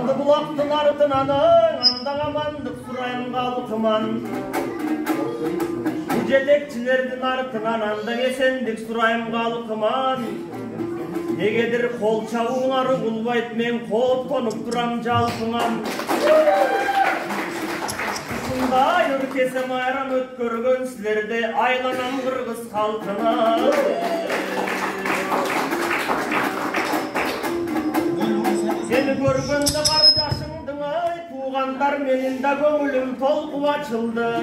Andı bulaqtın ardınanın, andan amandık surayın qalqıman. Bu jedekçilerдің артынан andan esendik surayın qalqıman. Negedir kol çavuğları bulbayt, men kop konup duram jalqıman. Şunday ürkese mayram ötkörgön sizlerde aylanam Kırgız halkına. Seni görgönde kardeşimdin ay, tuğandar menin de köngülüm tolkup açıldı.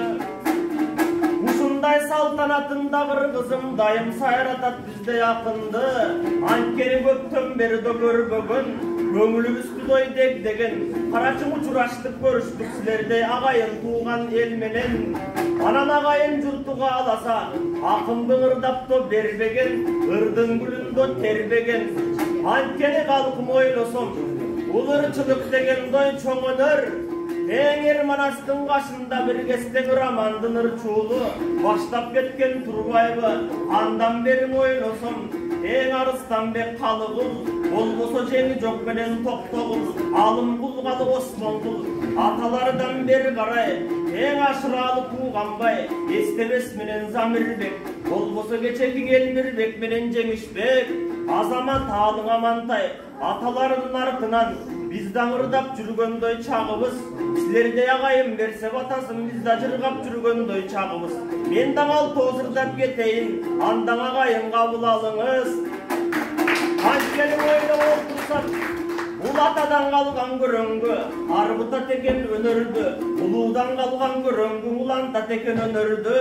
Ушундай салтанатында Кыргызым дайым сайратат бизде якынды. Анткени көптөн бери да көрбөгөн, көңүлүбүздү дой дегдеген. Карачың учураштык көрүштүк силердей агайын тууган эл менен. Анан агайын журту кааласа, акымдын ырдапто бербеген, ырдын гүлүндө тербеген. Анткени калкым ойлосом, бул ырчылык деген дой чоң өнөр. Эңер Манастың қашында бір кестен романдын ырчуулу баштап кеткен Турбайбы андан бери ойлосом эң Арыстанбек Калыгул болбосо жеңи жок менен Токтогул Алымгул Калы Осмонгул аталардан бери карай эң ашыралы тууганбай Эстебес менен Замирбек болбосо кечеки Элмирбек менен Жемишбек Азамат Алың Амантай аталарынын артынан bizden ırдап жүргөндөй чагыбыз, силерде агайым берсе батасын bizde жыргап жүргөндөй чагыбыз. Мен даңал тозырдап кетейин, андан агайым кабыл алыңыз. Анткени ойлоп отурсам, бул атадан калган көрөңгү, арбыта текен өнөрдү, улуудан калган көрөңгү, уланта текен өнөрдү.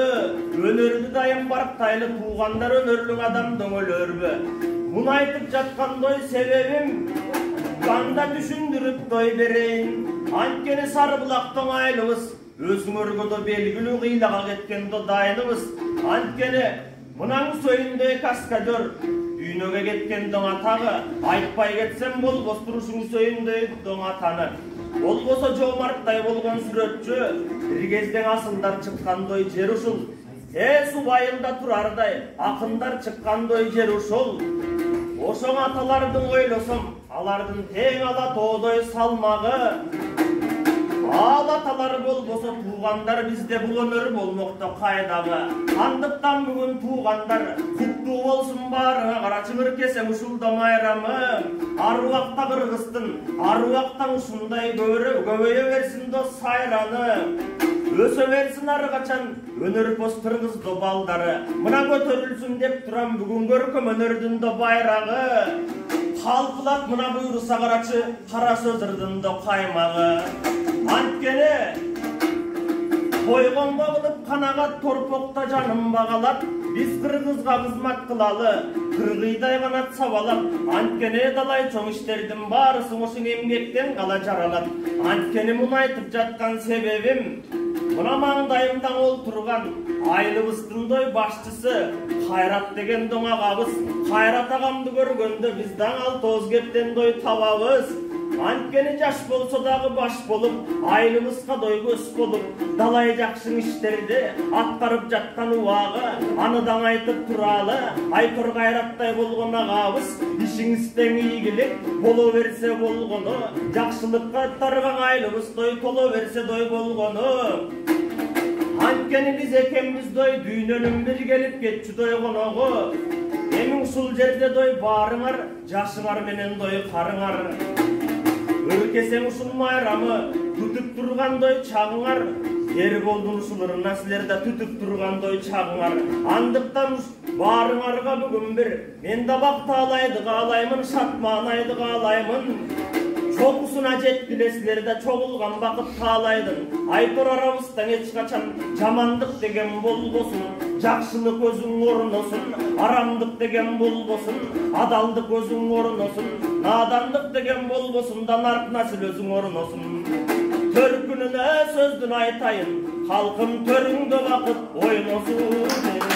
Өнөрдү дайым барктайлы туугандар өнөрлүк адам дөңөлөрбү. Муну айтып жаткандой себебим Kanda düşündürüp doy bereyim. Antkeni Sarыбулактың айлыбыз, өзүңөргө да белгилүү кыйлага кеткен да дайыныбыз. Анткени мунаң союндөй каскадер, дүйнөгө кеткен доң атагы, айтпай кетсем болбос турушуң союндөй доң атаны. Болбосо Жомарттай болгон сүрөтчү, бир кезден асылдар чыккандой жер ушул. Су байылда турардай, акындар чыккандой жер ушул. Ошоң аталардын ойлосом, алардын тең ала тоодой салмагы. Ал аталар болбосо туугандар бизде бул өнөр болмокто кайдагы. Андыктан бүгүн туугандар куттуу болсун баарыңа карачың ыркесең ушулда майрамы. Ар убакта Кыргыздын, ар убакта ушундай көбөйө берсин дос сайраны. Өсө берсин ары качан өнөр пост Кыргызды балдары. Мына көтөрүлсүн деп турам бүгүн көркөм өнөрдүн да байрагы. Халкылат мына буйруса карачы, кара сөз ырдын да каймагы. Анткени койгонго кылып канагат торпокто жаным багалап, биз Кыргызга кызмат кылалы, кыргыйдай канат сабалап. Анткени далай чоң иштердин баарысы ошол эмгектен кала жаралат. Анткени муну айтып жаткан себебим мына маңдайымда олтурган айлыбыздын башчысы Кайрат деген доң агабыз. Кайрат агамды көргөндө биз даңал тоз кептендой табабыз. Анткени жаш болсо дагы баш болуп, айлыбызга дой көз болуп, далай жакшы иштерди аткарып жаткан убагы, аны даң айтып туралы. Айтор Кайраттай болгон агабыз, ишиңиз тең ийгилик боло берсе болгону, жакшылыкка тарган айлыбыз дой толо берсе дой болгону. Анткени биз экенбиз дой дүйнөнүн бир келип кетчү дой коногу. Эми ушул жерде дой баарыңар, жашыңар менен дой карыңар. Өркесең ушул майрамы түтүп тургандой чагыңар. Ер болдун ушул ырына силерде түтүп тургандой чагыңар. Андыктан баарыңарга бүгүн бир мен да бакталайды каалаймын, шатманайды каалаймын. Чокусуна жеткиле силерде чогулган бакыт каалайдын. Айтор арабыздан эч качан жамандык деген болбосун, жакшылык өзүң орносун. Арамдык деген болбосун, адалдык өзүң орносун. Надандык деген болбосун, данарк насыл өзүң орносун. Төркүнүнө сөздүн айтайын, халкым төрүңдө бакыт ойносун.